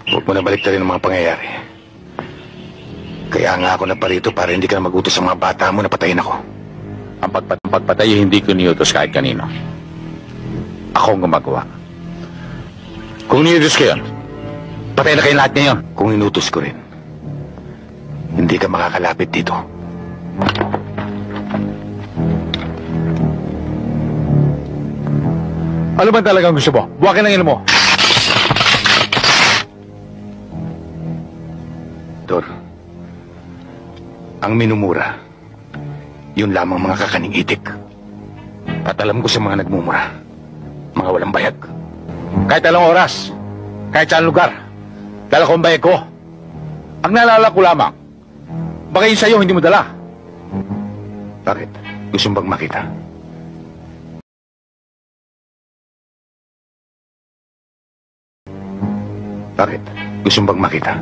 Huwag mo na baliktarin ang mga pangyayari. Kaya nga ako naparito para hindi ka na magutos sa mga bata mo na patayin ako. Ang pagpatay hindi ko niutos kahit kanino. Ako ang gumagawa. Kung niutos ko yun, patay na kayo lahat ngayon. Kung inutos ko rin, hindi ka makakalapit dito. Ano ba talagang gusto mo? Buwakin ang ino mo. Dor, ang minumura, yun lamang mga kakaning itik. At alam ko sa mga nagmumura, mga walang bayag. Kahit anong oras, kahit saan lugar, dala ko ang bayag ko. Ang naalala ko lamang, baka yun sa'yo hindi mo dala. Bakit? Gusto mo bang makita? Bakit? Gusto mo bang makita?